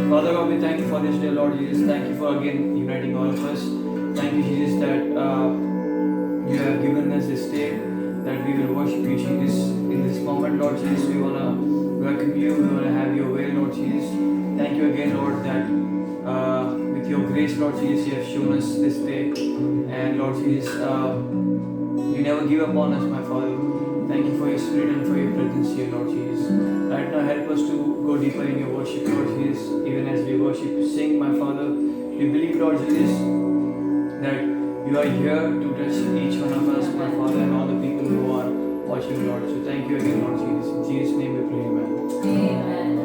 Father God, we thank you for this day, Lord Jesus. Thank you for again uniting all of us. Thank you, Jesus, that you have given us this day that we will worship you, Jesus. In this moment, Lord Jesus, we want to welcome you. We want to have your way, Lord Jesus. Thank you again, Lord, that with your grace, Lord Jesus, you have shown us this day. And Lord Jesus, you never give up on us, my Father. Thank you for your spirit and for your presence here, Lord Jesus. Right now, help us to go deeper in your worship, Lord Jesus. Even as we worship, sing, my Father. We believe, Lord Jesus, that you are here to touch each one of us, my Father, and all the people who are watching, Lord. So thank you again, Lord Jesus. In Jesus' name we pray, amen. Amen.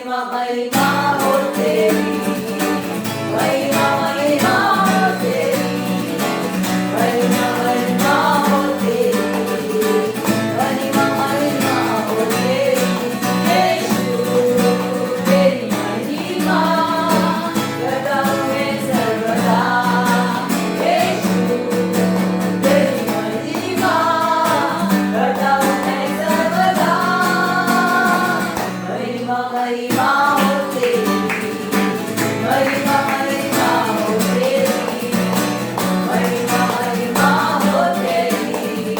महिमा महिमा हो तेरी, महिमा महिमा हो तेरी, महिमा महिमा हो तेरी, महिमा महिमा हो तेरी। यीशु तेरी महिमा करता हूँ मैं सर्वदा, यीशु तेरी महिमा करता हूँ मैं सर्वदा। महिमा महिमा हो तेरी, महिमा महिमा हो तेरी, महिमा महिमा हो तेरी,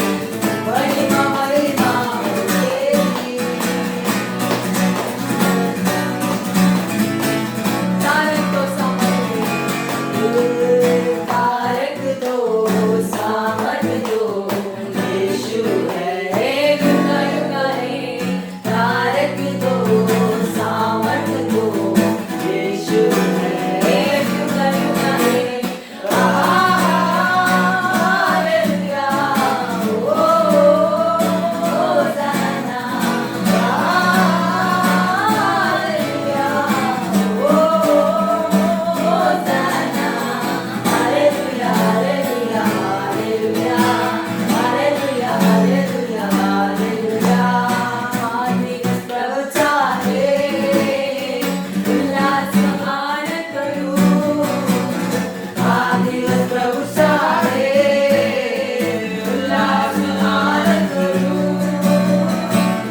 महिमा महिमा हो तेरी। तारक तो सामर्थ दो, यीशु है युग युग है। तारक दो सामर्थ दो, यीशु है युग युग है। हालेलुया, ओ होसाना, हालेलुया, ओ होसाना, हालेलुया, हालेलुया, हालेलुया, हालेलुया, हालेलुया, हालेलुया। दिवस प्रभु चाहे उल्लास गान करूं, दिवस प्रभु चाहे उल्लास गान करूं।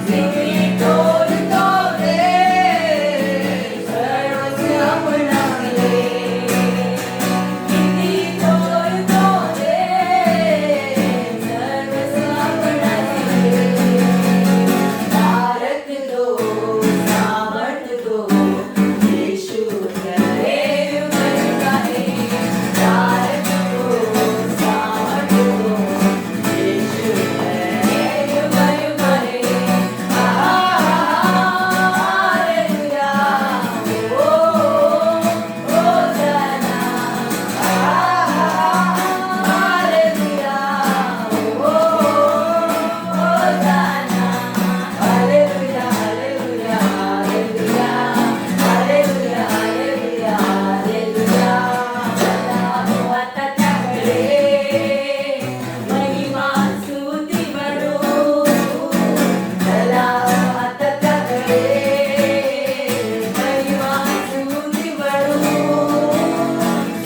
जिंदगी तोड़ तोड़े सर्वस्व अपना ले, जिंदगी तोड़ तोड़े सर्वस्व अपना ले। तारक दो सामर्थ दो, यीशु है युग युग है। तारक दो सामर्थ दो, यीशु है युग युग है। हालेलुया, ओ होसाना, हालेलुया, ओ होसाना, हालेलुया, हालेलुया, हालेलुया, हालेलुया, हालेलुया, हालेलुया। चलाओ आता त्याकडे महिमा स्तुती म्हणू, चलाओ आता त्याकडे महिमा स्तुती म्हणू।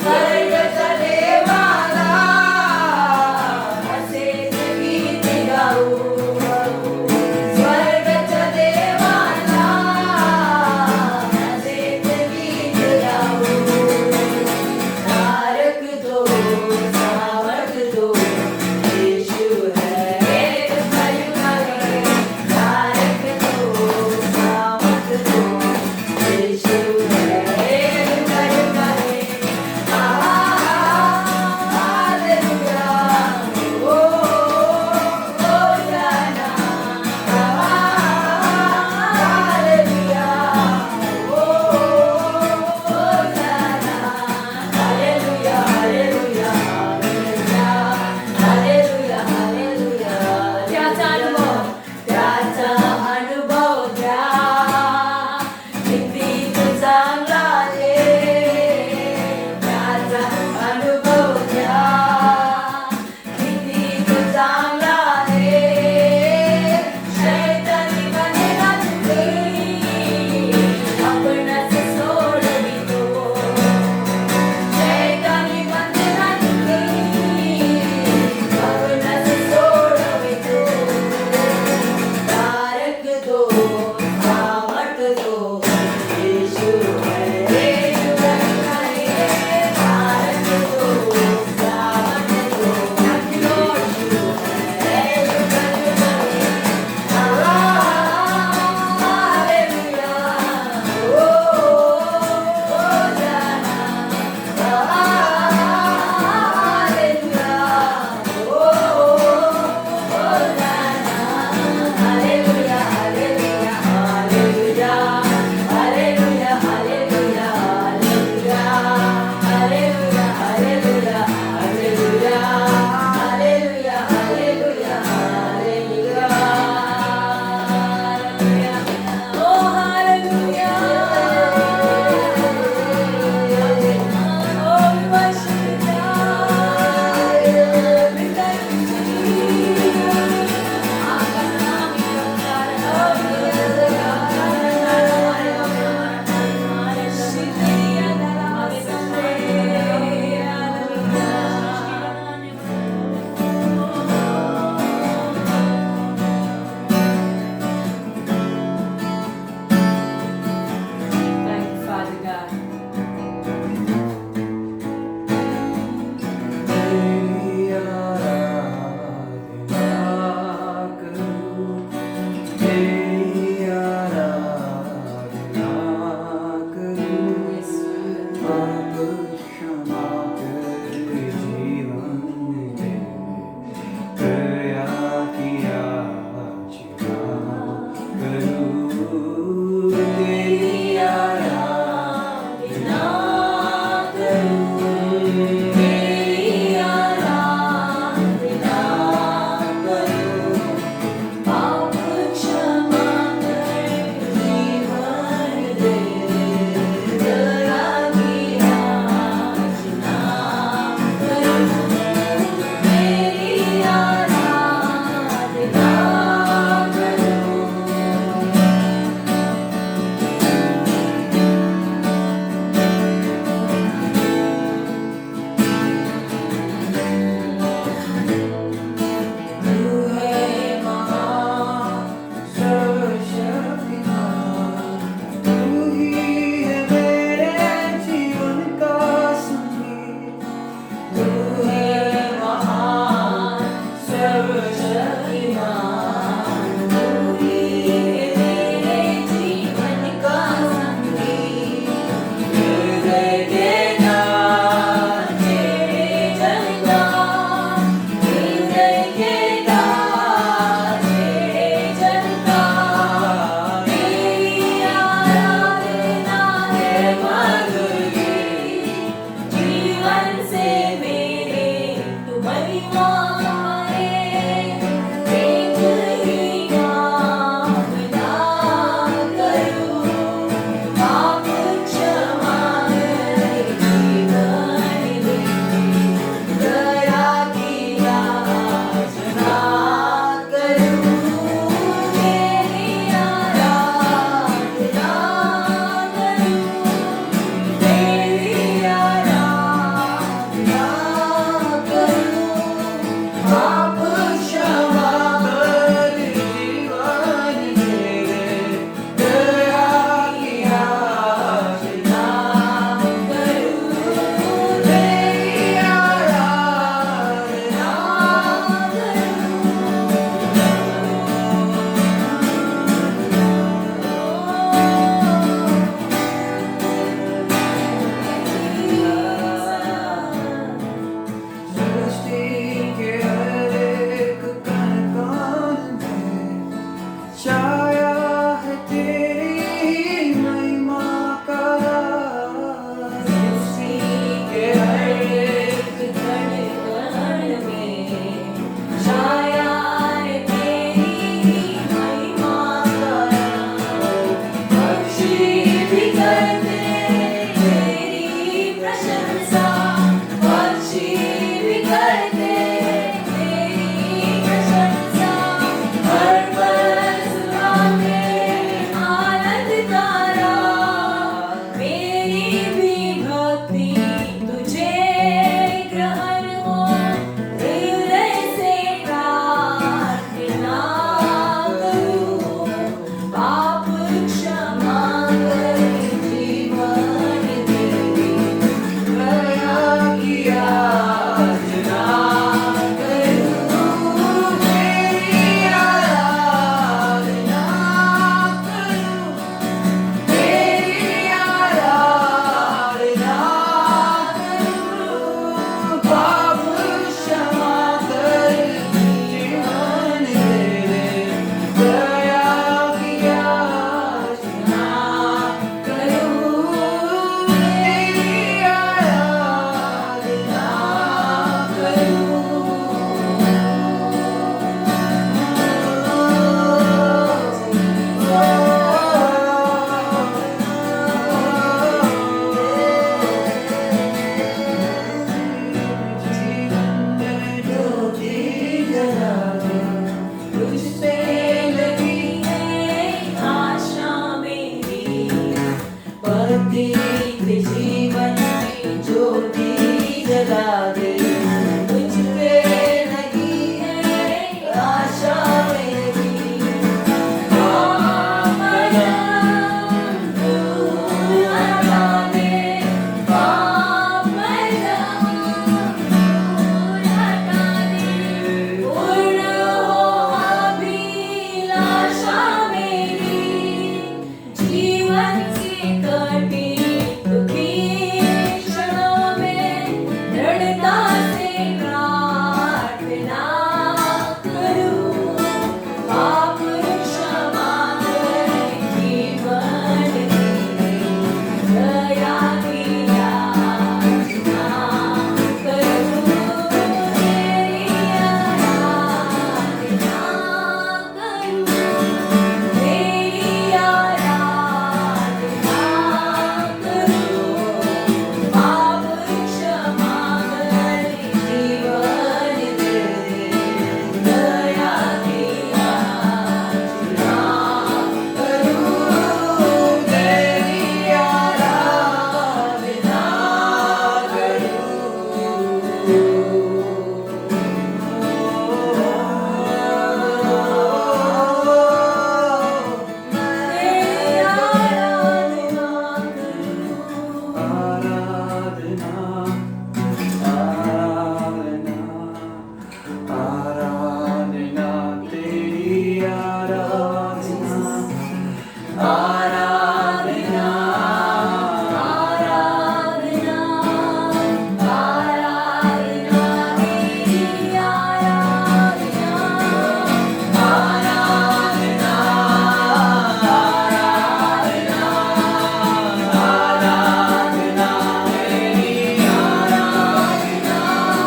स्वर्गाच्या देवाला असेच गीत गाऊ, स्वर्गाच्या देवाला असेच गीत गाऊ। तारक दो सामर्थ दो, यीशु है युग युग है। तारक दो सामर्थ दो, यीशु है युग युग है। हालेलुया, ओ होसाना, हालेलुया, ओ होसाना, हालेलुया, हालेलुया, हालेलुया, हालेलुया, हालेलुया। त्याचा अनुभव घ्या, किती तुझा प्रतीक जीवन की ज्योति जला दे। तुझ पे लगी है आशा मेरी, पाप मरम दूर हटा दे, पाप मरम दूर हटा दे। पूर्ण हो अभिलाषा मेरी, जीवन की कठिन दुखी क्षणों में दृढ़ता से प्रार्थना करूं। पाप क्षमा कर जीवन मेरे, दया की याचना करूं। तेरी आराधना करूं, तेरी आराधना करूं। पाप क्षमा कर जीवन मेरे, दया की याचना करूं। तेरी आराधना आराधना तेरी आराधना, आराधना आराधना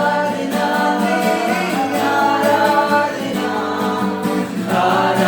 आराधना तेरी आराधना,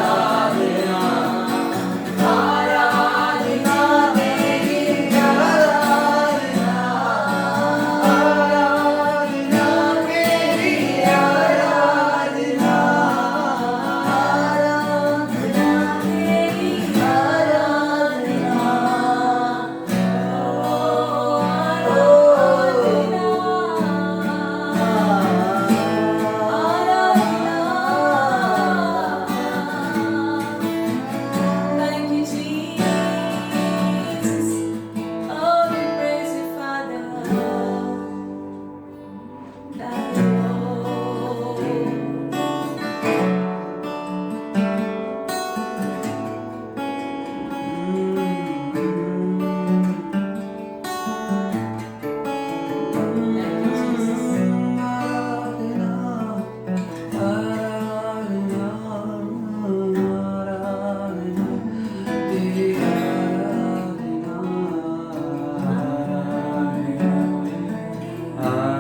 आराधना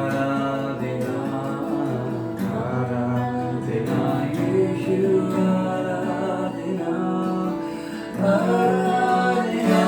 आराधना आराधना तेरी आराधना, आराधना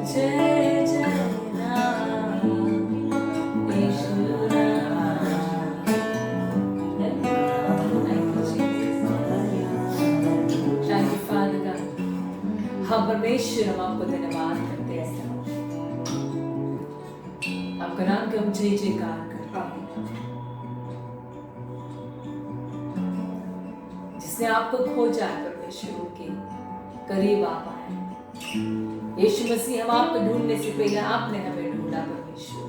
जय जय राम यीशु Ram. Thank you, Father God. हम परमेश्वर हम आपको धन्यवाद करते हैं। आपका नाम के हम जय जयकार करते हैं। जिसने आपको खोजा है परमेश्वर के करीब आप आए। यीशु मसीह हम आपको ढूंढने से पहले आपने हमें ढूंढा परमेश्वर।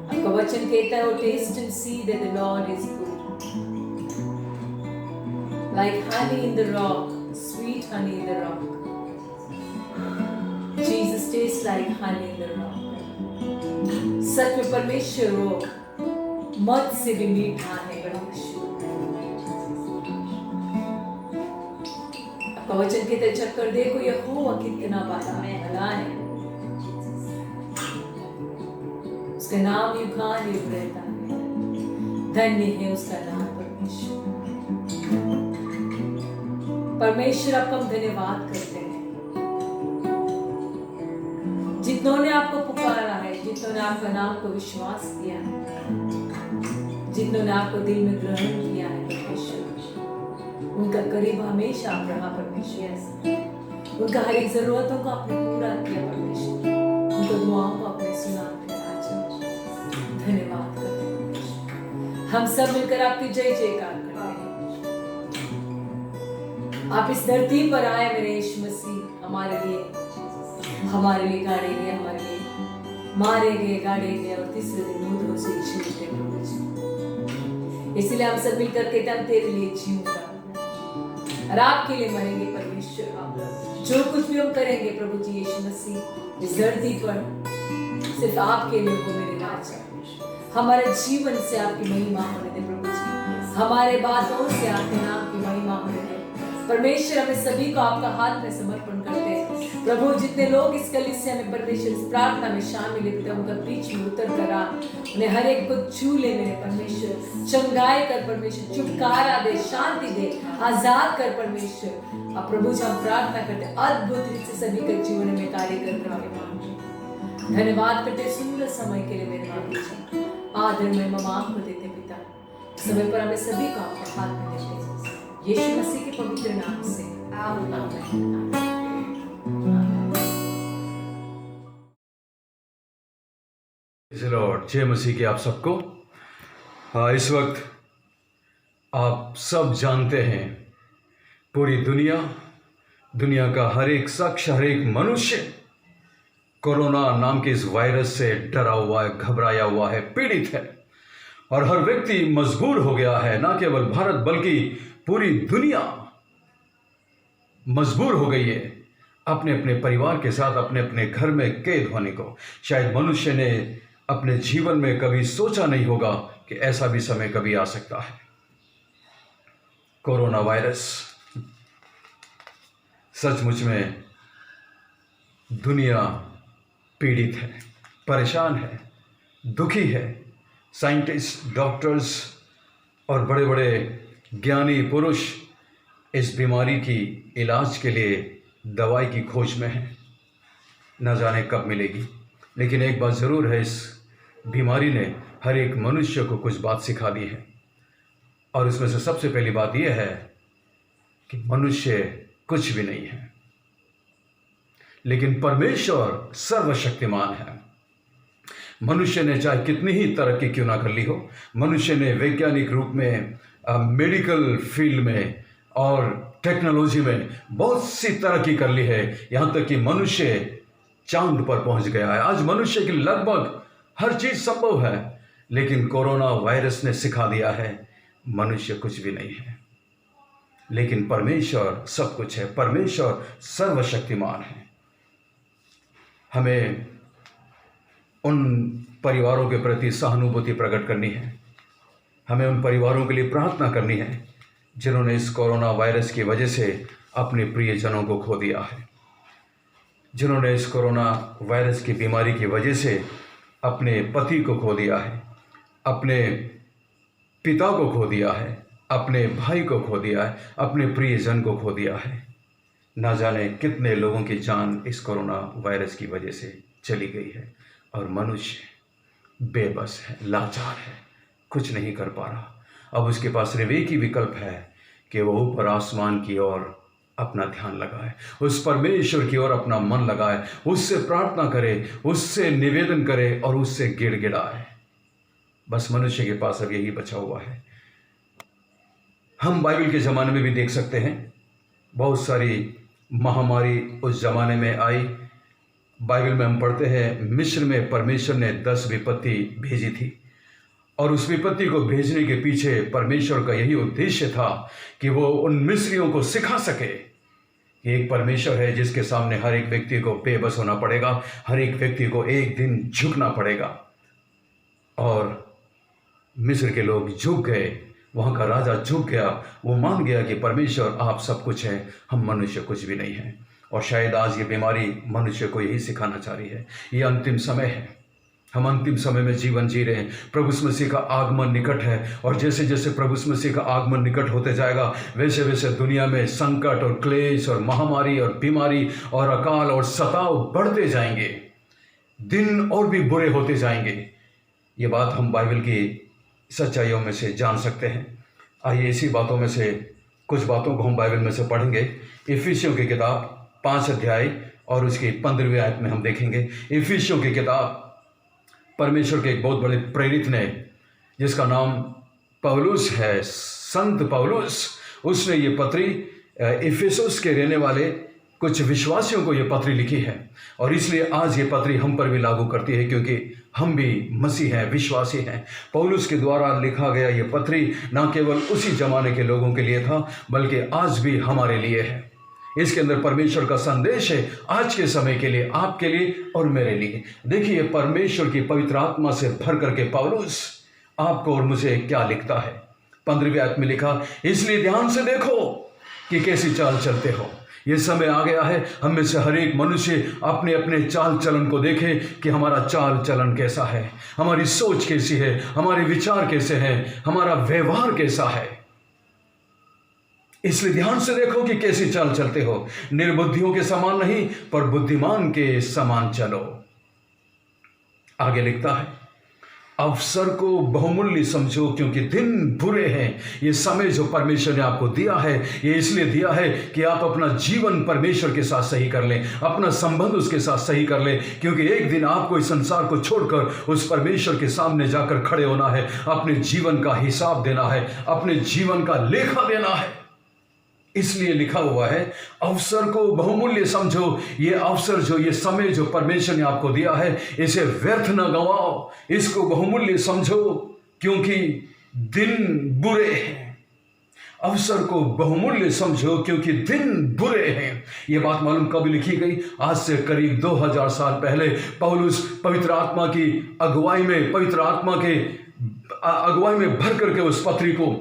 आपका वचन कहता है, taste and see that the Lord is good. Like honey in the rock, sweet honey in the rock. Jesus tastes like honey in the rock. सच में परमेश्वर वो मध से भी मीठा है परमेश्वर। आपका वचन कहते चक्कर देखो यहोवा कितना भला है। उसका नाम युगान युग रहता है। धन्य है उसका नाम परमेश्वर। परमेश्वर आपका हम धन्यवाद करते हैं। जितनों ने आपको पुकारा है, जितनों ने आपका नाम को विश्वास किया है, जितनों ने आपको दिल में ग्रहण किया है परमेश्वर, उनका करीब हमेशा आप रहा परमेश्वर। उनका हर एक जरूरतों को आपने पूरा किया परमेश्वर। उनको दुआओं को आपने सुना राजा। धन्यवाद करते हैं। हम सब मिलकर आपकी जय जयकार करते हैं। आप इस धरती पर आए मेरे यीशु मसीह हमारे लिए गाड़े गए, हमारे लिए मारे गए, गाड़े गए और तीसरे दिन मुर्दों से जी उठे प्रभु जी। इसलिए हम सब मिलकर कहते हम तेरे लिए जीऊंगा और आपके लिए मरेंगे परमेश्वर। जो कुछ भी हम करेंगे प्रभु जी यीशु मसीह इस धरती पर सिर्फ आपके लिए हो मेरे राजा। हमारे जीवन से आपकी महिमा होने दे प्रभु जी। हमारे बातों से आपके नाम की महिमा होने दे परमेश्वर। हमें सभी को आपका हाथ में समर्पण करते हैं प्रभु। जितने लोग इस कलीसिया में परमेश्वर इस प्रार्थना में शामिल है उनका बीच में उतर कर आ, उन्हें हर एक को छू ले मेरे परमेश्वर। चंगाई कर परमेश्वर, छुटकारा दे, शांति दे, आजाद कर परमेश्वर। अब प्रभु जी हम प्रार्थना करते अद्भुत रीति से सभी के जीवन में कार्य कर रहे। धन्यवाद करते सुंदर समय के लिए मेरे बाबू। आदर में मम आपको देते पिता। समय पर हमें सभी को आपके हाथ में देते यीशु मसीह के पवित्र नाम से आमीन। लॉर्ड जय मसीह की आप सबको। इस वक्त आप सब जानते हैं पूरी दुनिया का हर एक शख्स, हर एक मनुष्य कोरोना नाम के इस वायरस से डरा हुआ है, घबराया हुआ है, पीड़ित है। और हर व्यक्ति मजबूर हो गया है। ना केवल भारत बल्कि पूरी दुनिया मजबूर हो गई है अपने अपने परिवार के साथ अपने अपने घर में कैद होने को। शायद मनुष्य ने अपने जीवन में कभी सोचा नहीं होगा कि ऐसा भी समय कभी आ सकता है। कोरोना वायरस सचमुच में दुनिया पीड़ित है, परेशान है, दुखी है। साइंटिस्ट, डॉक्टर्स और बड़े बड़े ज्ञानी पुरुष इस बीमारी की इलाज के लिए दवाई की खोज में हैं। न जाने कब मिलेगी, लेकिन एक बात ज़रूर है, इस बीमारी ने हर एक मनुष्य को कुछ बात सिखा दी है। और उसमें से सबसे पहली बात यह है कि मनुष्य कुछ भी नहीं है, लेकिन परमेश्वर सर्वशक्तिमान है। मनुष्य ने चाहे कितनी ही तरक्की क्यों ना कर ली हो, मनुष्य ने वैज्ञानिक रूप में, मेडिकल फील्ड में और टेक्नोलॉजी में बहुत सी तरक्की कर ली है। यहाँ तक कि मनुष्य चांद पर पहुँच गया है। आज मनुष्य की लगभग हर चीज़ संभव है, लेकिन कोरोना वायरस ने सिखा दिया है मनुष्य कुछ भी नहीं है। लेकिन परमेश्वर सब कुछ है, परमेश्वर सर्वशक्तिमान है। हमें उन परिवारों के प्रति सहानुभूति प्रकट करनी है। हमें उन परिवारों के लिए प्रार्थना करनी है जिन्होंने इस कोरोना वायरस की वजह से अपने प्रियजनों को खो दिया है, जिन्होंने इस कोरोना वायरस की बीमारी की वजह से अपने पति को खो दिया है, अपने पिता को खो दिया है, अपने भाई को खो दिया है, अपने प्रियजन को खो दिया है। ना जाने कितने लोगों की जान इस कोरोना वायरस की वजह से चली गई है और मनुष्य बेबस है, लाचार है, कुछ नहीं कर पा रहा। अब उसके पास सिर्फ एक ही विकल्प है कि वो ऊपर आसमान की ओर अपना ध्यान लगाए, उस परमेश्वर की ओर अपना मन लगाए, उससे प्रार्थना करे, उससे निवेदन करे और उससे गिड़गिड़ाए। बस मनुष्य के पास अब यही बचा हुआ है। हम बाइबल के ज़माने में भी देख सकते हैं, बहुत सारी महामारी उस ज़माने में आई। बाइबल में हम पढ़ते हैं, मिस्र में परमेश्वर ने 10 विपत्ति भेजी थी और उस विपत्ति को भेजने के पीछे परमेश्वर का यही उद्देश्य था कि वो उन मिस्रियों को सिखा सके कि एक परमेश्वर है जिसके सामने हर एक व्यक्ति को बेबस होना पड़ेगा, हर एक व्यक्ति को एक दिन झुकना पड़ेगा। और मिस्र के लोग झुक गए, वहाँ का राजा झुक गया, वो मान गया कि परमेश्वर आप सब कुछ हैं, हम मनुष्य कुछ भी नहीं हैं। और शायद आज ये बीमारी मनुष्य को यही सिखाना चाह रही है। ये अंतिम समय है, हम अंतिम समय में जीवन जी रहे हैं। प्रभु यीशु मसीह का आगमन निकट है और जैसे जैसे प्रभु यीशु मसीह का आगमन निकट होते जाएगा वैसे वैसे दुनिया में संकट और क्लेश और महामारी और बीमारी और अकाल और सताव बढ़ते जाएंगे, दिन और भी बुरे होते जाएंगे। ये बात हम बाइबल की सच्चाइयों में से जान सकते हैं। आइए इसी बातों में से कुछ बातों को हम बाइबल में से पढ़ेंगे। इफिसियों की किताब 5 अध्याय और उसकी 15वीं आयत में हम देखेंगे। इफिसियों की किताब, परमेश्वर के एक बहुत बड़े प्रेरित ने, जिसका नाम पौलुस है, संत पौलुस, उसने ये पत्री इफिसुस के रहने वाले कुछ विश्वासियों को ये पत्री लिखी है और इसलिए आज ये पत्री हम पर भी लागू करती है क्योंकि हम भी मसीह हैं, विश्वासी हैं। पौलुस के द्वारा लिखा गया ये पत्री न केवल उसी जमाने के लोगों के लिए था बल्कि आज भी हमारे लिए है। इसके अंदर परमेश्वर का संदेश है आज के समय के लिए, आपके लिए और मेरे लिए। देखिए परमेश्वर की पवित्र आत्मा से भर करके पौलुस आपको और मुझे क्या लिखता है। 15वीं आयत में लिखा, इसलिए ध्यान से देखो कि कैसी चाल चलते हो। ये समय आ गया है हम में से हर एक मनुष्य अपने अपने चाल चलन को देखे कि हमारा चाल चलन कैसा है, हमारी सोच कैसी है, हमारे विचार कैसे हैं, हमारा व्यवहार कैसा है। इसलिए ध्यान से देखो कि कैसी चाल चलते हो, निर्बुद्धियों के समान नहीं पर बुद्धिमान के समान चलो। आगे लिखता है, अवसर को बहुमूल्य समझो क्योंकि दिन बुरे हैं। ये समय जो परमेश्वर ने आपको दिया है ये इसलिए दिया है कि आप अपना जीवन परमेश्वर के साथ सही कर लें, अपना संबंध उसके साथ सही कर लें, क्योंकि एक दिन आपको इस संसार को छोड़कर उस परमेश्वर के सामने जाकर खड़े होना है, अपने जीवन का हिसाब देना है, अपने जीवन का लेखा देना है। इसलिए लिखा हुआ है, अवसर को बहुमूल्य समझो। ये अवसर जो, ये समय जो परमेश्वर ने आपको दिया है इसे व्यर्थ न गंवाओ, इसको बहुमूल्य समझो क्योंकि दिन बुरे हैं। अवसर को बहुमूल्य समझो क्योंकि दिन बुरे हैं। ये बात मालूम कब लिखी गई? आज से करीब 2000 साल पहले पौलुस पवित्र आत्मा की अगुवाई में, पवित्र आत्मा के अगुवाई में भर करके उस पत्री को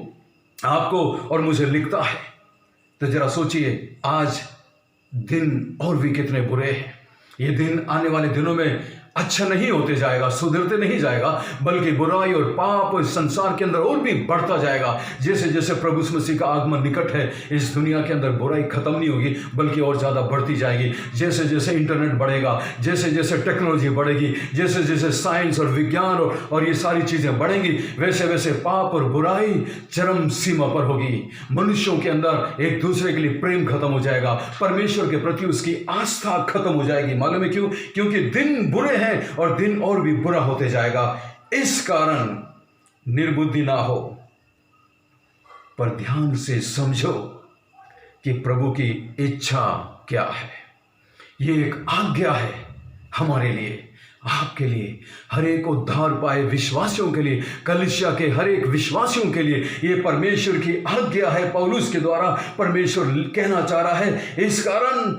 आपको और मुझे लिखता है। तो जरा सोचिए आज दिन और भी कितने बुरे हैं। ये दिन आने वाले दिनों में अच्छा नहीं होते जाएगा, सुधरते नहीं जाएगा, बल्कि बुराई और पाप इस संसार के अंदर और भी बढ़ता जाएगा। जैसे जैसे प्रभु यीशु मसीह का आगमन निकट है इस दुनिया के अंदर बुराई खत्म नहीं होगी बल्कि और ज़्यादा बढ़ती जाएगी। जैसे जैसे इंटरनेट बढ़ेगा, जैसे जैसे टेक्नोलॉजी बढ़ेगी, जैसे जैसे साइंस और विज्ञान और ये सारी चीज़ें बढ़ेंगी वैसे वैसे पाप और बुराई चरम सीमा पर होगी। मनुष्यों के अंदर एक दूसरे के लिए प्रेम खत्म हो जाएगा, परमेश्वर के प्रति उसकी आस्था खत्म हो जाएगी। मालूम है क्यों? क्योंकि दिन बुरे और दिन और भी बुरा होते जाएगा। इस कारण निर्बुद्धि ना हो पर ध्यान से समझो कि प्रभु की इच्छा क्या है। ये एक आज्ञा है हमारे लिए, आपके लिए, हर एक उद्धार पाए विश्वासियों के लिए, कलीसिया के हर एक विश्वासियों के लिए ये परमेश्वर की आज्ञा है। पौलुस के द्वारा परमेश्वर कहना चाह रहा है, इस कारण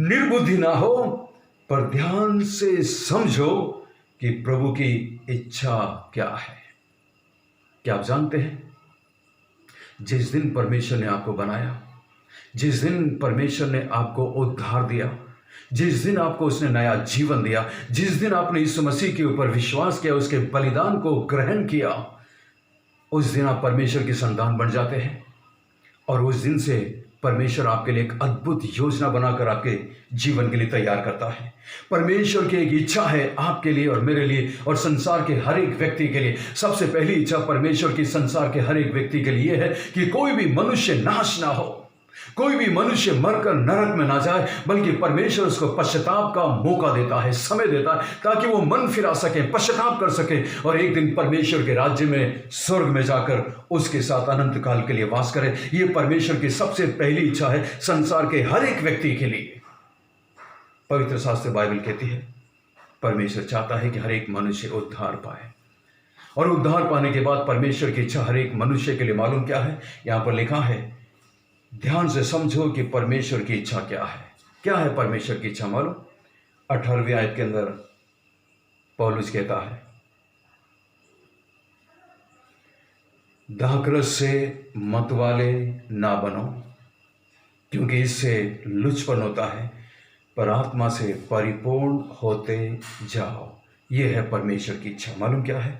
निर्बुद्धि ना हो पर ध्यान से समझो कि प्रभु की इच्छा क्या है। क्या आप जानते हैं, जिस दिन परमेश्वर ने आपको बनाया, जिस दिन परमेश्वर ने आपको उद्धार दिया, जिस दिन आपको उसने नया जीवन दिया, जिस दिन आपने यीशु मसीह के ऊपर विश्वास किया, उसके बलिदान को ग्रहण किया, उस दिन आप परमेश्वर की संतान बन जाते हैं और उस दिन से परमेश्वर आपके लिए एक अद्भुत योजना बनाकर आपके जीवन के लिए तैयार करता है। परमेश्वर की एक इच्छा है आपके लिए और मेरे लिए और संसार के हर एक व्यक्ति के लिए। सबसे पहली इच्छा परमेश्वर की संसार के हर एक व्यक्ति के लिए है कि कोई भी मनुष्य नाश ना हो, कोई भी मनुष्य मरकर नरक में ना जाए, बल्कि परमेश्वर उसको पश्चाताप का मौका देता है, समय देता है, ताकि वो मन फिरा सके, पश्चाताप कर सके और एक दिन परमेश्वर के राज्य में, स्वर्ग में जाकर उसके साथ अनंत काल के लिए वास करे। ये परमेश्वर की सबसे पहली इच्छा है संसार के हर एक व्यक्ति के लिए। पवित्र शास्त्र बाइबल कहती है परमेश्वर चाहता है कि हर एक मनुष्य उद्धार पाए, और उद्धार पाने के बाद परमेश्वर की इच्छा हर एक मनुष्य के लिए मालूम क्या है? यहां पर लिखा है, ध्यान से समझो कि परमेश्वर की इच्छा क्या है। क्या है परमेश्वर की इच्छा मालूम? 18वीं आयत के अंदर पौलुस कहता है, दाखरस से मतवाले ना बनो, क्योंकि इससे लुचपन होता है, पर आत्मा से परिपूर्ण होते जाओ। यह है परमेश्वर की इच्छा। मालूम क्या है?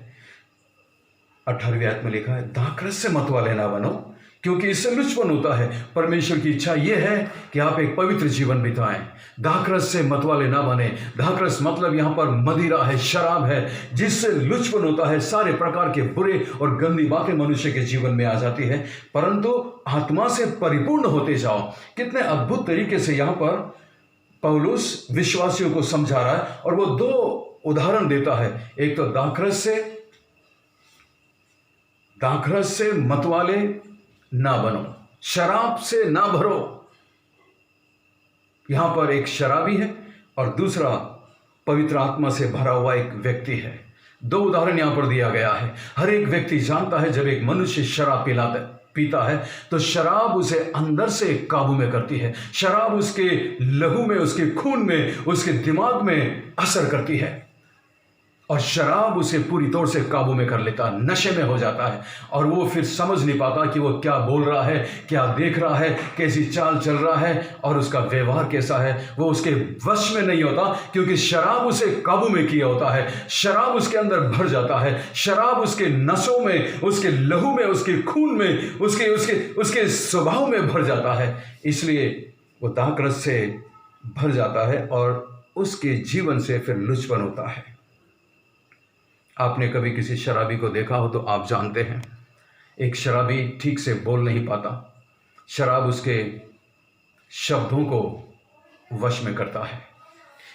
18वीं आयत में लिखा है, दाखरस से मतवाले ना बनो, क्योंकि इससे लुचपन होता है। परमेश्वर की इच्छा यह है कि आप एक पवित्र जीवन बिताएं, दाखरस से मतवाले ना बने। दाखरस मतलब यहां पर मदिरा है, शराब है, जिससे लुचपन होता है, सारे प्रकार के बुरे और गंदी बातें मनुष्य के जीवन में आ जाती है। परंतु आत्मा से परिपूर्ण होते जाओ। कितने अद्भुत तरीके से यहां पर पौलुस विश्वासियों को समझा रहा है, और वो दो उदाहरण देता है। एक तो दाखरस से मतवाले ना बनो, शराब से ना भरो। यहां पर एक शराबी है और दूसरा पवित्र आत्मा से भरा हुआ एक व्यक्ति है। दो उदाहरण यहां पर दिया गया है। हर एक व्यक्ति जानता है जब एक मनुष्य शराब पीता है तो शराब उसे अंदर से काबू में करती है। शराब उसके लहू में, उसके खून में, उसके दिमाग में असर करती है, और शराब उसे पूरी तौर से काबू में कर लेता है, नशे में हो जाता है, और वो फिर समझ नहीं पाता कि वो क्या बोल रहा है, क्या देख रहा है, कैसी चाल चल रहा है और उसका व्यवहार कैसा है। वो उसके वश में नहीं होता, क्योंकि शराब उसे काबू में किया होता है। शराब उसके अंदर भर जाता है, शराब उसके नसों में, उसके लहू में, उसके खून में, उसके स्वभाव में भर जाता है। इसलिए वो दाखरस से भर जाता है और उसके जीवन से फिर लुचपन होता है। आपने कभी किसी शराबी को देखा हो तो आप जानते हैं, एक शराबी ठीक से बोल नहीं पाता, शराब उसके शब्दों को वश में करता है।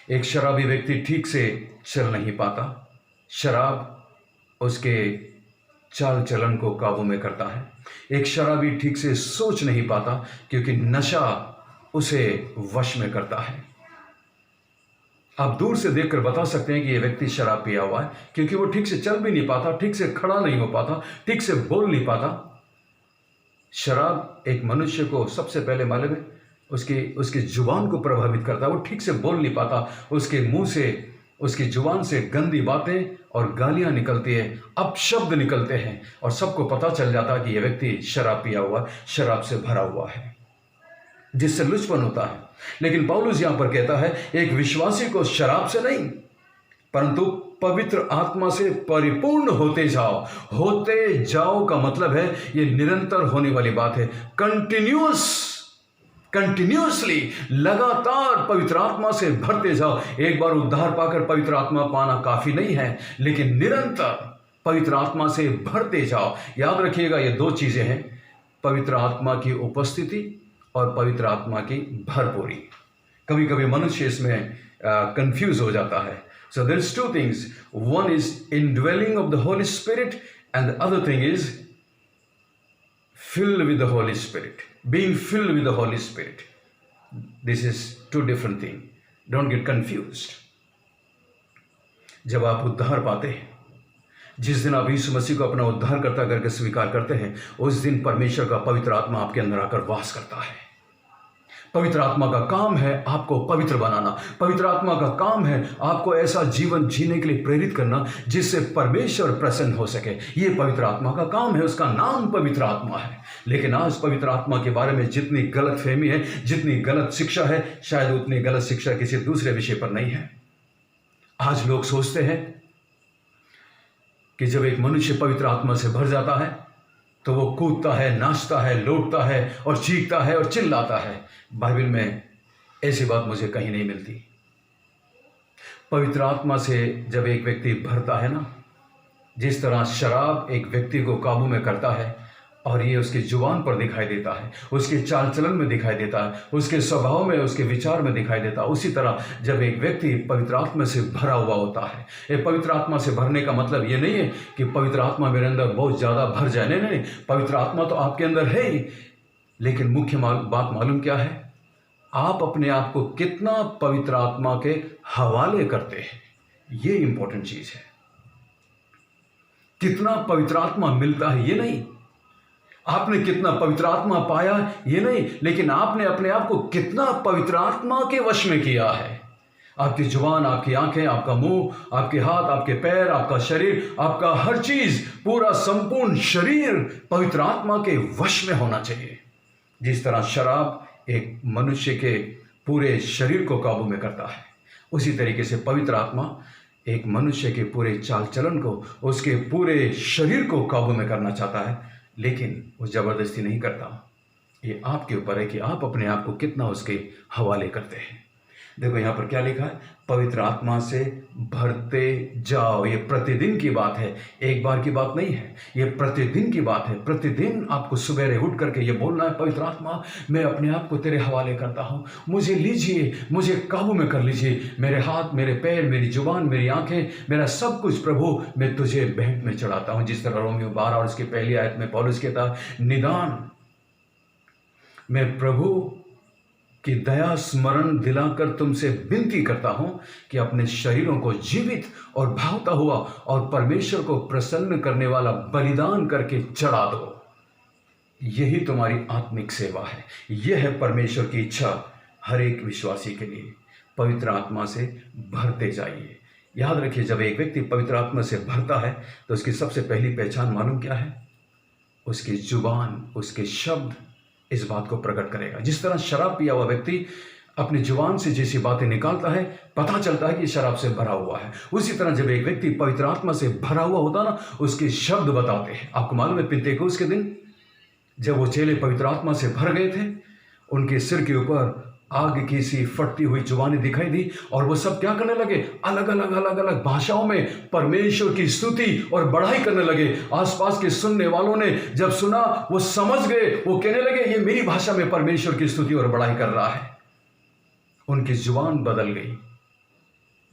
एक शराबी व्यक्ति ठीक से चल नहीं पाता, शराब उसके चाल चलन को काबू में करता है। एक शराबी ठीक से सोच नहीं पाता, क्योंकि नशा उसे वश में करता है। आप दूर से देखकर बता सकते हैं कि यह व्यक्ति शराब पिया हुआ है, क्योंकि वो ठीक से चल भी नहीं पाता, ठीक से खड़ा नहीं हो पाता, ठीक से बोल नहीं पाता। शराब एक मनुष्य को सबसे पहले मालूम है उसकी जुबान को प्रभावित करता है। वो ठीक से बोल नहीं पाता, उसके मुंह से, उसकी जुबान से गंदी बातें और गालियां निकलती है, अपशब्द निकलते हैं, और सबको पता चल जाता है कि यह व्यक्ति शराब पिया हुआ, शराब से भरा हुआ है, जिससे लुचपन होता है। लेकिन पौलुस यहां पर कहता है एक विश्वासी को शराब से नहीं, परंतु पवित्र आत्मा से परिपूर्ण होते जाओ। होते जाओ का मतलब है ये निरंतर होने वाली बात है। कंटिन्यूअसली, लगातार पवित्र आत्मा से भरते जाओ। एक बार उद्धार पाकर पवित्र आत्मा पाना काफी नहीं है, लेकिन निरंतर पवित्र आत्मा से भरते जाओ। याद रखिएगा ये दो चीजें हैं, पवित्र आत्मा की उपस्थिति और पवित्र आत्मा की भरपूरी। कभी कभी मनुष्य इसमें कंफ्यूज हो जाता है। So there is two things, one is indwelling of the Holy Spirit and the other thing is filled with the Holy Spirit, being filled with the Holy Spirit. This is two different things. Don't get confused. जब आप उद्धार पाते हैं, जिस दिन आप यीशु मसीह को अपना उद्धारकर्ता करके स्वीकार करते हैं, उस दिन परमेश्वर का पवित्र आत्मा आपके अंदर आकर वास करता है। पवित्र आत्मा का काम है आपको पवित्र बनाना। पवित्र आत्मा का काम है आपको ऐसा जीवन जीने के लिए प्रेरित करना जिससे परमेश्वर प्रसन्न हो सके। ये पवित्र आत्मा का काम है, उसका नाम पवित्र आत्मा है। लेकिन आज पवित्र आत्मा के बारे में जितनी गलत फहमी है, जितनी गलत शिक्षा है, शायद उतनी गलत शिक्षा किसी दूसरे विषय पर नहीं है। आज लोग सोचते हैं कि जब एक मनुष्य पवित्र आत्मा से भर जाता है तो वो कूदता है, नाचता है, लौटता है और चीखता है और चिल्लाता है। बाइबल में ऐसी बात मुझे कहीं नहीं मिलती। पवित्र आत्मा से जब एक व्यक्ति भरता है ना, जिस तरह शराब एक व्यक्ति को काबू में करता है और ये उसकी जुबान पर दिखाई देता है, उसके चाल चलन में दिखाई देता है, उसके स्वभाव में, उसके विचार में दिखाई देता है, उसी तरह जब एक व्यक्ति पवित्र आत्मा से भरा हुआ होता है। ये पवित्र आत्मा से भरने का मतलब ये नहीं है कि पवित्र आत्मा मेरे अंदर बहुत ज़्यादा भर जाए, नहीं नहीं, पवित्र आत्मा तो आपके अंदर है ही, लेकिन मुख्य बात मालूम क्या है? आप अपने आप को कितना पवित्र आत्मा के हवाले करते हैं, ये इंपॉर्टेंट चीज़ है। कितना पवित्र आत्मा मिलता है ये नहीं, आपने कितना पवित्र आत्मा पाया ये नहीं, लेकिन आपने अपने आप को कितना पवित्र आत्मा के वश में किया है। आपकी जुबान, आपकी आंखें, आपका मुंह, आपके हाथ, आपके पैर, आपका शरीर, आपका हर चीज, पूरा संपूर्ण शरीर पवित्र आत्मा के वश में होना चाहिए। जिस तरह शराब एक मनुष्य के पूरे शरीर को काबू में करता है, उसी तरीके से पवित्र आत्मा एक मनुष्य के पूरे चाल चलन को, उसके पूरे शरीर को काबू में करना चाहता है, लेकिन वो ज़बरदस्ती नहीं करता। ये आपके ऊपर है कि आप अपने आप को कितना उसके हवाले करते हैं। देखो यहाँ पर क्या लिखा है, पवित्र आत्मा से भरते जाओ। ये प्रतिदिन की बात है, एक बार की बात नहीं है, ये प्रतिदिन की बात है। प्रतिदिन आपको सवेरे उठ करके ये बोलना है, पवित्र आत्मा मैं अपने आप को तेरे हवाले करता हूँ, मुझे लीजिए, मुझे काबू में कर लीजिए, मेरे हाथ, मेरे पैर, मेरी जुबान, मेरी आंखें, मेरा सब कुछ प्रभु मैं तुझे भेंट में चढ़ाता हूँ। जिस तरह रोमियो 12 और उसकी पहली आयत में पौलुस कहता, निदान मैं प्रभु कि दया स्मरण दिलाकर तुमसे विनती करता हूं कि अपने शरीरों को जीवित और भावता हुआ और परमेश्वर को प्रसन्न करने वाला बलिदान करके चढ़ा दो। यही तुम्हारी आत्मिक सेवा है। यह है परमेश्वर की इच्छा हर एक विश्वासी के लिए। पवित्र आत्मा से भरते जाइए। याद रखिए, जब एक व्यक्ति पवित्र आत्मा से भरता है तो उसकी सबसे पहली पहचान मालूम क्या है? उसकी जुबान, उसके शब्द इस बात को प्रकट करेगा। जिस तरह शराब पिया हुआ व्यक्ति अपनी जुबान से जैसी बातें निकालता है, पता चलता है कि शराब से भरा हुआ है, उसी तरह जब एक व्यक्ति पवित्र आत्मा से भरा हुआ होता ना, उसके शब्द बताते हैं। आपको मालूम है, पिन्तेकुस्त के दिन जब वो चेले पवित्र आत्मा से भर गए थे, उनके सिर के ऊपर आग की सी फटती हुई जुबानें दिखाई दी और वो सब क्या करने लगे? अलग अलग भाषाओं में परमेश्वर की स्तुति और बढ़ाई करने लगे। आसपास के सुनने वालों ने जब सुना, वो समझ गए, वो कहने लगे ये मेरी भाषा में परमेश्वर की स्तुति और बढ़ाई कर रहा है। उनकी जुबान बदल गई।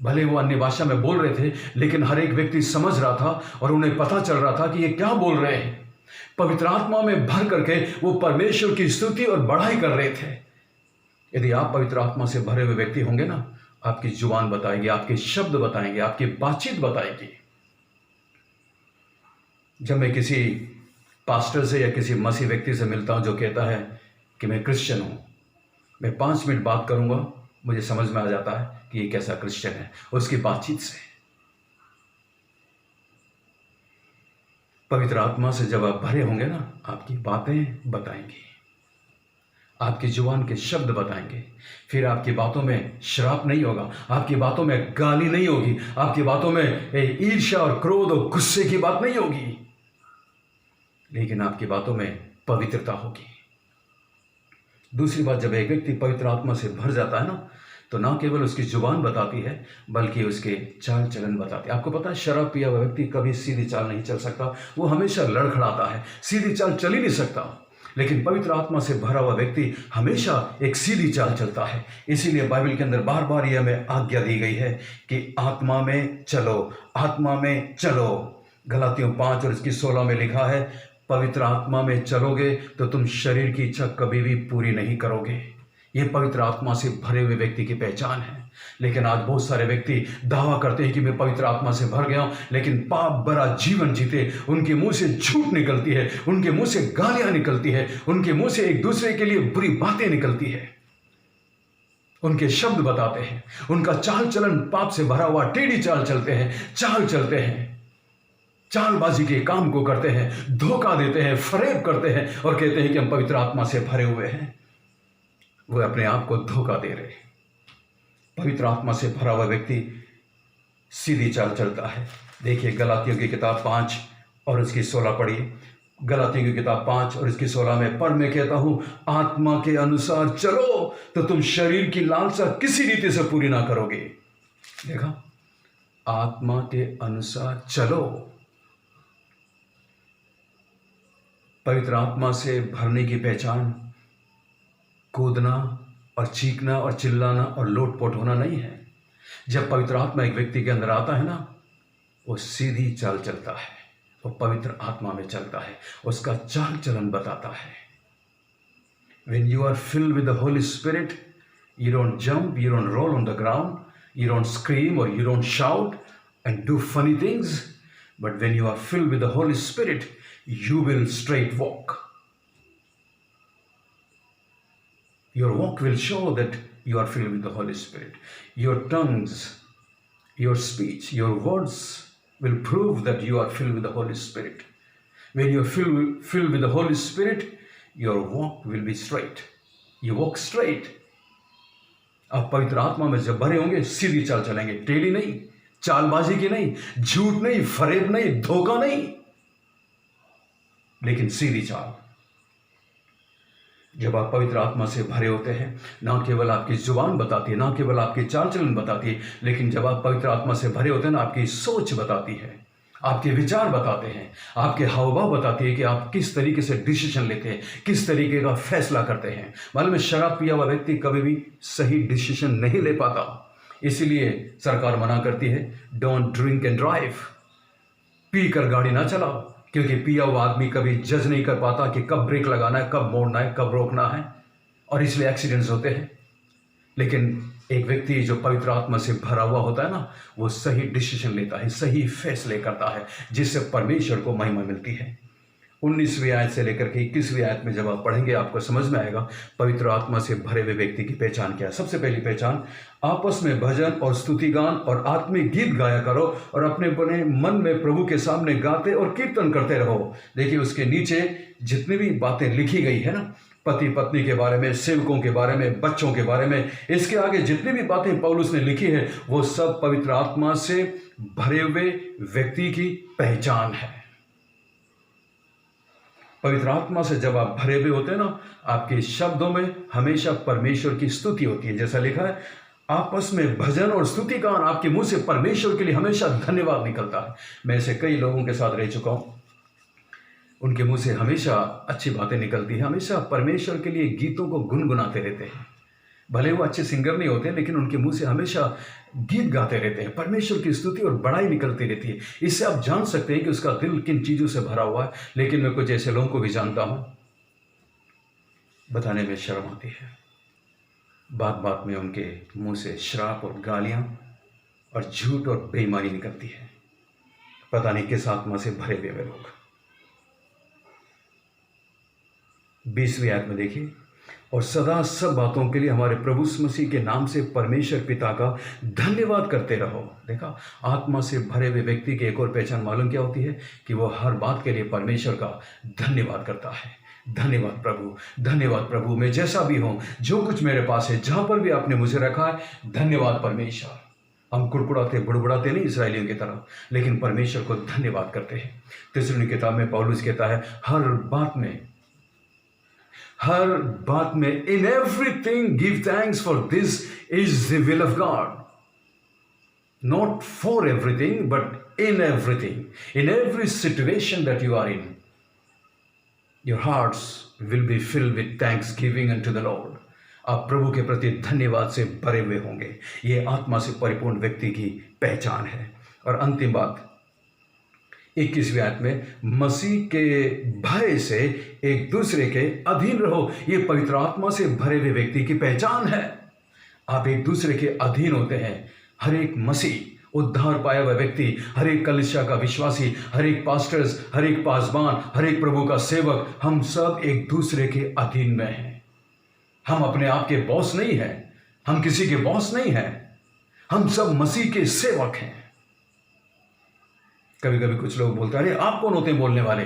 भले वो अन्य भाषा में बोल रहे थे, लेकिन हर एक व्यक्ति समझ रहा था और उन्हें पता चल रहा था कि ये क्या बोल रहे हैं। पवित्र आत्मा में भर करके वो परमेश्वर की स्तुति और बढ़ाई कर रहे थे। यदि आप पवित्र आत्मा से भरे हुए व्यक्ति होंगे ना, आपकी जुबान बताएगी, आपके शब्द बताएंगे, आपकी बातचीत बताएगी। जब मैं किसी पास्टर से या किसी मसीह व्यक्ति से मिलता हूं जो कहता है कि मैं क्रिश्चियन हूं, मैं 5 मिनट बात करूंगा, मुझे समझ में आ जाता है कि ये कैसा क्रिश्चियन है, उसकी बातचीत से। पवित्र आत्मा से जब आप भरे होंगे ना, आपकी बातें बताएंगी, आपकी जुबान के शब्द बताएंगे। फिर आपकी बातों में श्राप नहीं होगा, आपकी बातों में गाली नहीं होगी, आपकी बातों में ईर्ष्या और क्रोध और गुस्से की बात नहीं होगी, लेकिन आपकी बातों में पवित्रता होगी। दूसरी बात, जब एक व्यक्ति पवित्र आत्मा से भर जाता है ना, तो ना केवल उसकी जुबान बताती है, बल्कि उसके चाल चलन बताती है। आपको पता है, शराब पिया हुआ व्यक्ति कभी सीधी चाल नहीं चल सकता, वो हमेशा लड़खड़ाता है, सीधी चाल चल ही नहीं सकता। लेकिन पवित्र आत्मा से भरा हुआ व्यक्ति हमेशा एक सीधी चाल चलता है। इसीलिए बाइबल के अंदर बार बार यह हमें आज्ञा दी गई है कि आत्मा में चलो, आत्मा में चलो। गलातियों 5 और इसकी 16 में लिखा है, पवित्र आत्मा में चलोगे तो तुम शरीर की इच्छा कभी भी पूरी नहीं करोगे। ये पवित्र आत्मा से भरे हुए व्यक्ति की पहचान है। लेकिन आज बहुत सारे व्यक्ति दावा करते हैं कि मैं पवित्र आत्मा से भर गया हूं, लेकिन पाप भरा जीवन जीते। उनके मुंह से झूठ निकलती है, उनके मुंह से गालियां निकलती है, उनके मुंह से एक दूसरे के लिए बुरी बातें निकलती है, उनके शब्द बताते हैं, उनका चाल चलन पाप से भरा हुआ, टेढ़ी चाल चलते हैं, चाल चलते हैं, चालबाजी के काम को करते हैं, धोखा देते हैं, फरेब करते हैं और कहते हैं कि हम पवित्र आत्मा से भरे हुए हैं। वो अपने आप को धोखा दे रहे हैं। पवित्र आत्मा से भरा हुआ व्यक्ति सीधी चाल चलता है। देखिए, गलातियों की किताब 5 और उसकी 16 पढ़िए। गलातियों की किताब 5 और इसकी 16 में, पर मैं कहता हूं आत्मा के अनुसार चलो तो तुम शरीर की लालसा किसी रीति से पूरी ना करोगे। देखा, आत्मा के अनुसार चलो। पवित्र आत्मा से भरने की पहचान कूदना और चीखना और चिल्लाना और लोटपोट होना नहीं है। जब पवित्र आत्मा एक व्यक्ति के अंदर आता है ना, वो सीधी चाल चलता है, वो पवित्र आत्मा में चलता है, उसका चाल चलन बताता है। When you are filled with the Holy Spirit, you don't jump, you don't roll on the ground, you don't scream or you don't shout and do funny things. But when you are filled with the Holy Spirit, you will straight walk. Your walk will show that you are filled with the Holy Spirit. Your tongues, your speech, your words will prove that you are filled with the Holy Spirit. When you are filled with the Holy Spirit, your walk will be straight. You walk straight. आप पवित्र आत्मा में जब भरे होंगे, सीधी चाल चलेंगे, टेढ़ी नहीं, चालबाजी की नहीं, झूठ नहीं, फरेब नहीं, धोखा नहीं, लेकिन सीधी चाल। जब आप पवित्र आत्मा से भरे होते हैं, ना केवल आपकी जुबान बताती है, ना केवल आपकी चाल चलन बताती है, लेकिन जब आप पवित्र आत्मा से भरे होते हैं ना, आपकी सोच बताती है, आपके विचार बताते हैं, आपके हावभाव बताती है कि आप किस तरीके से डिसीजन लेते हैं, किस तरीके का फैसला करते हैं। मालूम है, शराब पिया हुआ व्यक्ति कभी भी सही डिसीजन नहीं ले पाता। इसीलिए सरकार मना करती है, don't drink and drive, P कर गाड़ी ना चलाओ, क्योंकि पिया हुआ आदमी कभी जज नहीं कर पाता कि कब ब्रेक लगाना है, कब मोड़ना है, कब रोकना है, और इसलिए एक्सीडेंट्स होते हैं। लेकिन एक व्यक्ति जो पवित्र आत्मा से भरा हुआ होता है ना, वो सही डिसीजन लेता है, सही फैसले करता है, जिससे परमेश्वर को महिमा मिलती है। 19वीं आयत से लेकर के 21वीं आयत में जब आप पढ़ेंगे, आपको समझ में आएगा पवित्र आत्मा से भरे हुए व्यक्ति की पहचान क्या है। सबसे पहली पहचान, आपस में भजन और स्तुतिगान और आत्मिक गीत गाया करो और अपने अपने मन में प्रभु के सामने गाते और कीर्तन करते रहो। देखिए, उसके नीचे जितनी भी बातें लिखी गई है ना, पति पत्नी के बारे में, सेवकों के बारे में, बच्चों के बारे में, इसके आगे जितनी भी बातें पौलुस ने लिखी है, वो सब पवित्र आत्मा से भरे हुए व्यक्ति की पहचान है। पवित्र आत्मा से जब आप भरे हुए होते हैं ना, आपके शब्दों में हमेशा परमेश्वर की स्तुति होती है। जैसा लिखा है, आपस में भजन और स्तुति गान, आपके मुंह से परमेश्वर के लिए हमेशा धन्यवाद निकलता है। मैं ऐसे कई लोगों के साथ रह चुका हूं, उनके मुंह से हमेशा अच्छी बातें निकलती हैं, हमेशा परमेश्वर के लिए गीतों को गुनगुनाते रहते हैं। भले वो अच्छे सिंगर नहीं होते, लेकिन उनके मुंह से हमेशा गीत गाते रहते हैं, परमेश्वर की स्तुति और बड़ाई निकलती रहती है। इससे आप जान सकते हैं कि उसका दिल किन चीज़ों से भरा हुआ है। लेकिन मैं कुछ ऐसे लोगों को भी जानता हूँ, बताने में शर्म आती है, बात बात में उनके मुंह से श्राप और गालियाँ और झूठ और बेईमानी निकलती है। पता नहीं किस आत्मा से भरे हुए वे लोग। 20वीं आयत में देखिए, और सदा सब बातों के लिए हमारे प्रभु मसीह के नाम से परमेश्वर पिता का धन्यवाद करते रहो। देखा, आत्मा से भरे हुए व्यक्ति की एक और पहचान मालूम क्या होती है कि वो हर बात के लिए परमेश्वर का धन्यवाद करता है। धन्यवाद प्रभु, धन्यवाद प्रभु, मैं जैसा भी हूँ, जो कुछ मेरे पास है, जहाँ पर भी आपने मुझे रखा है, धन्यवाद परमेश्वर। हम कुड़कुड़ाते बुड़बुड़ाते नहीं इस्राएलियों की तरह, लेकिन परमेश्वर को धन्यवाद करते हैं। तीसरी किताब में पौलुस कहता है, हर बात में in everything give thanks, for this is the will of God. Not for everything but in everything, in every situation that you are in, your hearts will be filled with thanksgiving unto the Lord. आप प्रभु के प्रति धन्यवाद से भरे हुए होंगे। ये आत्मा से परिपूर्ण व्यक्ति की पहचान है। और अंतिम बात, 21वीं आयत में, मसीह के भय से एक दूसरे के अधीन रहो। ये पवित्र आत्मा से भरे हुए व्यक्ति की पहचान है। आप एक दूसरे के अधीन होते हैं। हर एक मसीह उद्धार पाया हुआ व्यक्ति, हर एक कलीसिया का विश्वासी, हर एक पास्टर्स, हर एक पासबान, हर एक प्रभु का सेवक, हम सब एक दूसरे के अधीन में हैं। हम अपने आप के बॉस नहीं हैं, हम किसी के बॉस नहीं हैं, हम सब मसीह के सेवक हैं। कभी कभी कुछ लोग बोलते हैं, अरे आप कौन होते हैं बोलने वाले,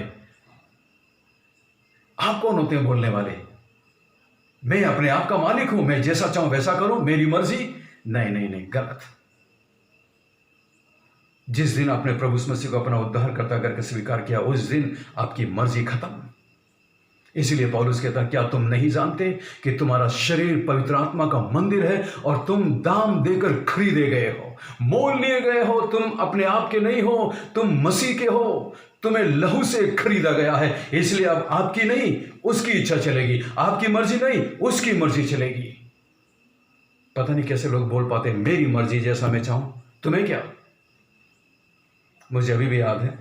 आप कौन होते हैं बोलने वाले, मैं अपने आप का मालिक हूं, मैं जैसा चाहूं वैसा करूं, मेरी मर्जी। नहीं नहीं नहीं, गलत। जिस दिन आपने प्रभु यीशु मसीह को अपना उद्धारकर्ता करके स्वीकार किया, उस दिन आपकी मर्जी खत्म। इसीलिए पौलुस कहता है, क्या तुम नहीं जानते कि तुम्हारा शरीर पवित्र आत्मा का मंदिर है और तुम दाम देकर खरीदे गए हो, मोल लिए गए हो। तुम अपने आप के नहीं हो, तुम मसीह के हो। तुम्हें लहू से खरीदा गया है। इसलिए अब आपकी नहीं उसकी इच्छा चलेगी, आपकी मर्जी नहीं उसकी मर्जी चलेगी। पता नहीं कैसे लोग बोल पाते, मेरी मर्जी जैसा मैं चाहूं, तुम्हें क्या। मुझे अभी भी याद है,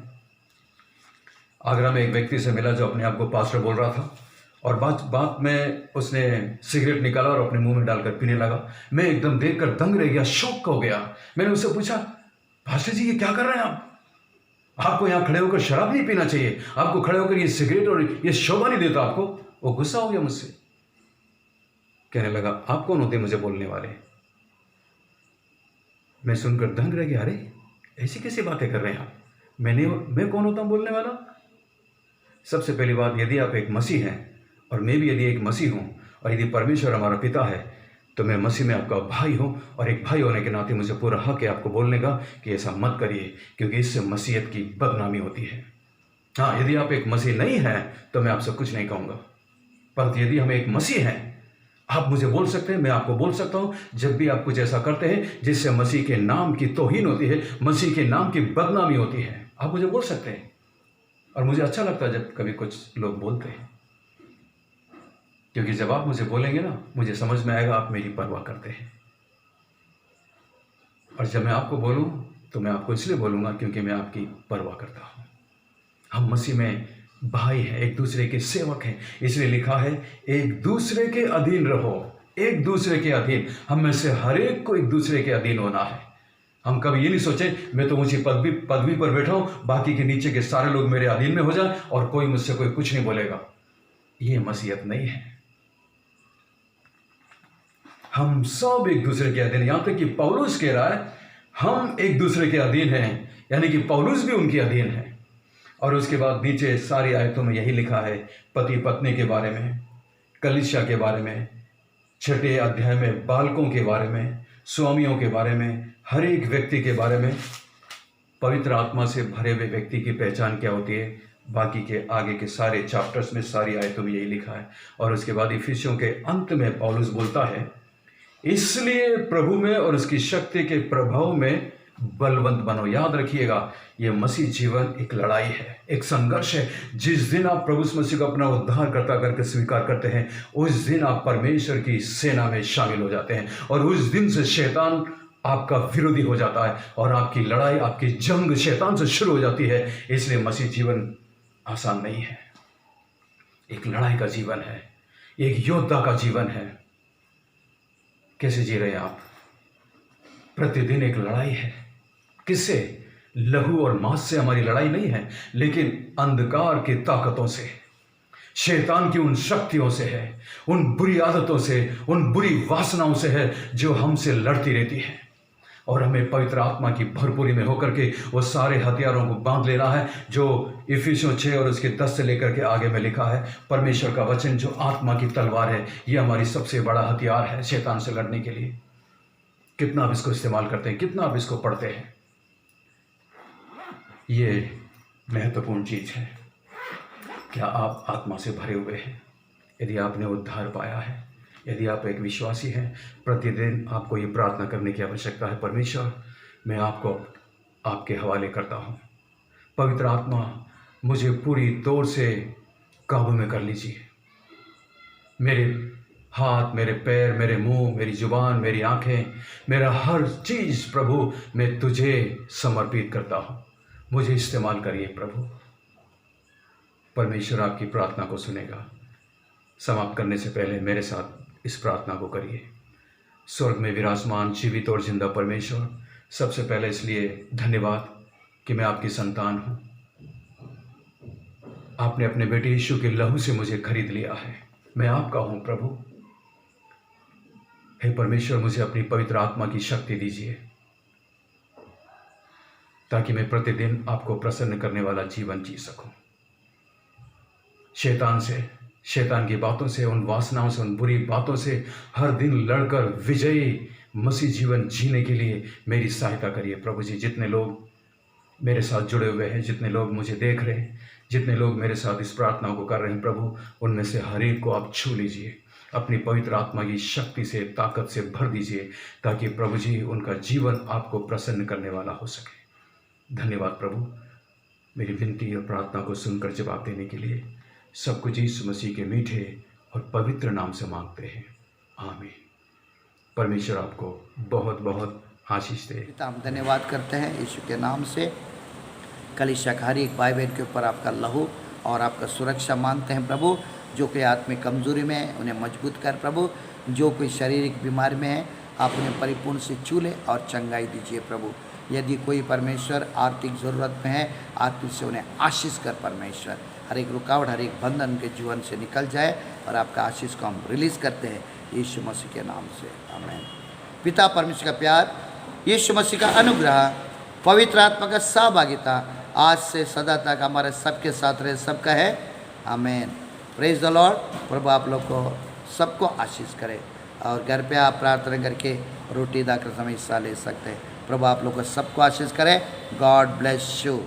आगरा में एक व्यक्ति से मिला जो अपने आप को पास्टर बोल रहा था, और बात में उसने सिगरेट निकाला और अपने मुंह में डालकर पीने लगा। मैं एकदम देखकर दंग रह गया, शॉक हो गया। मैंने उससे पूछा, पास्टर जी ये क्या कर रहे हैं आप? आपको यहाँ खड़े होकर शराब नहीं पीना चाहिए, आपको खड़े होकर ये सिगरेट और ये शोभा नहीं देता आपको। वो गुस्सा हो गया मुझसे, कहने लगा, आप कौन होते मुझे बोलने वाले? मैं सुनकर दंग रह गया, अरे ऐसी कैसी बातें कर रहे हैं आप? मैं कौन होता हूं बोलने वाला? सबसे पहली बात, यदि आप एक मसीह हैं और मैं भी यदि एक मसीह हूं, और यदि परमेश्वर हमारा पिता है, तो मैं मसीह में आपका भाई हूं, और एक भाई होने के नाते मुझे पूरा हक है आपको बोलने का कि ऐसा मत करिए, क्योंकि इससे मसीहत की बदनामी होती है। हाँ, यदि आप एक मसीह नहीं हैं तो मैं आपसे कुछ नहीं कहूँगा, पर यदि हम एक मसीह हैं, आप मुझे बोल सकते हैं, मैं आपको बोल सकता हूँ। जब भी आप कुछ ऐसा करते हैं जिससे मसीह के नाम की तौहीन होती है, मसीह के नाम की बदनामी होती है, आप मुझे बोल सकते हैं। और मुझे अच्छा लगता है जब कभी कुछ लोग बोलते हैं, क्योंकि जब आप मुझे बोलेंगे ना, मुझे समझ में आएगा आप मेरी परवाह करते हैं। और जब मैं आपको बोलूं तो मैं आपको इसलिए बोलूंगा क्योंकि मैं आपकी परवाह करता हूं। हम मसीह में भाई हैं, एक दूसरे के सेवक हैं। इसलिए लिखा है, एक दूसरे के अधीन रहो, एक दूसरे के अधीन। हम में से हर एक को एक दूसरे के अधीन होना है। हम कभी ये नहीं सोचे मैं तो ऊंची पदवी पर बैठा हूं, बाकी के नीचे के सारे लोग मेरे अधीन में हो जाए और कोई मुझसे कोई कुछ नहीं बोलेगा। ये मसीहत नहीं है। हम सब एक दूसरे के अधीन, यहां तक कि पौलुस कह रहा है हम एक दूसरे के अधीन हैं, यानी कि पौलुस भी उनके अधीन है। और उसके बाद नीचे सारी आयतों में यही लिखा है, पति पत्नी के बारे में, कलीसिया के बारे में, 6 अध्याय में बालकों के बारे में, स्वामियों के बारे में, हर एक व्यक्ति के बारे में। पवित्र आत्मा से भरे हुए व्यक्ति की पहचान क्या होती है, बाकी के आगे के सारे चैप्टर्स में, सारी आयतों में यही लिखा है। और उसके बाद इफिसियों के अंत में पौलुस बोलता है, इसलिए प्रभु में और उसकी शक्ति के प्रभाव में बलवंत बनो। याद रखिएगा, यह मसीह जीवन एक लड़ाई है, एक संघर्ष है। जिस दिन आप प्रभु मसीह को अपना उद्धारकर्ता करके स्वीकार करते हैं, उस दिन आप परमेश्वर की सेना में शामिल हो जाते हैं, और उस दिन से शैतान आपका विरोधी हो जाता है, और आपकी लड़ाई, आपकी जंग शैतान से शुरू हो जाती है। इसलिए मसीह जीवन आसान नहीं है, एक लड़ाई का जीवन है, एक योद्धा का जीवन है। कैसे जी रहे हैं आप? प्रतिदिन एक लड़ाई है। किससे? लहू और मांस से हमारी लड़ाई नहीं है, लेकिन अंधकार की ताकतों से, शैतान की उन शक्तियों से है, उन बुरी आदतों से, उन बुरी वासनाओं से है जो हमसे लड़ती रहती है। और हमें पवित्र आत्मा की भरपूरी में होकर के वो सारे हथियारों को बांध लेना है, जो इफिसियों 6 और उसके 10 से लेकर के आगे में लिखा है। परमेश्वर का वचन जो आत्मा की तलवार है, ये हमारी सबसे बड़ा हथियार है शैतान से लड़ने के लिए। कितना आप इसको इस्तेमाल करते हैं, कितना आप इसको पढ़ते हैं, ये महत्वपूर्ण चीज है। क्या आप आत्मा से भरे हुए हैं? यदि आपने उद्धार पाया है, यदि आप एक विश्वासी हैं, प्रतिदिन आपको ये प्रार्थना करने की आवश्यकता है, परमेश्वर मैं आपको आपके हवाले करता हूँ। पवित्र आत्मा मुझे पूरी तौर से काबू में कर लीजिए। मेरे हाथ, मेरे पैर, मेरे मुंह, मेरी जुबान, मेरी आंखें, मेरा हर चीज़ प्रभु मैं तुझे समर्पित करता हूँ। मुझे इस्तेमाल करिए प्रभु। परमेश्वर आपकी प्रार्थना को सुनेगा। समाप्त करने से पहले मेरे साथ इस प्रार्थना को करिए। स्वर्ग में विराजमान जीवित और जिंदा परमेश्वर, सबसे पहले इसलिए धन्यवाद कि मैं आपकी संतान हूँ। आपने अपने बेटे यीशु के लहू से मुझे खरीद लिया है। मैं आपका हूँ प्रभु। हे परमेश्वर, मुझे अपनी पवित्र आत्मा की शक्ति दीजिए, ताकि मैं प्रतिदिन आपको प्रसन्न करने वाला जीवन जी सकूं। शैतान से, शैतान की बातों से, उन वासनाओं से, उन बुरी बातों से हर दिन लड़कर विजयी मसीह जीवन जीने के लिए मेरी सहायता करिए प्रभु जी। जितने लोग मेरे साथ जुड़े हुए हैं, जितने लोग मुझे देख रहे हैं, जितने लोग मेरे साथ इस प्रार्थना को कर रहे हैं प्रभु, उनमें से हर एक को आप छू लीजिए, अपनी पवित्र आत्मा की शक्ति से, ताकत से भर दीजिए, ताकि प्रभु जी उनका जीवन आपको प्रसन्न करने वाला हो सके। धन्यवाद प्रभु, मेरी विनती और प्रार्थना को सुनकर जवाब देने के लिए। सब कुछ यीशु मसीह के मीठे और पवित्र नाम से मांगते हैं, आमीन। परमेश्वर आपको बहुत बहुत आशीष दे। पिता, हम धन्यवाद करते हैं यीशु के नाम से। कलीसिया का हर एक भाई बहन के ऊपर आपका लहू और आपका सुरक्षा मांगते हैं प्रभु। जो कोई आत्मिक कमजोरी में है उन्हें मजबूत कर प्रभु, जो कोई शारीरिक बीमारी में है आप उन्हें परिपूर्ण से छू ले और चंगाई दीजिए प्रभु। यदि कोई परमेश्वर आर्थिक ज़रूरत में है, आर्थिक से उन्हें आशीष कर परमेश्वर। हर एक रुकावट, हर एक बंधन उनके जीवन से निकल जाए और आपका आशीष को हम रिलीज़ करते हैं यीशु मसीह के नाम से, आमीन। पिता परमेश्वर का प्यार, यीशु मसीह का अनुग्रह, पवित्र आत्मा का सहभागिता आज से सदा तक हमारे सबके साथ रहे, सबका है, आमीन। Praise the Lord. प्रभु आप लोग को सबको आशीष करे और घर पे आप प्रार्थना करके रोटी दाकर समय हिस्सा ले सकते हैं। प्रभु आप लोग को सबको आशीष करे। God bless you.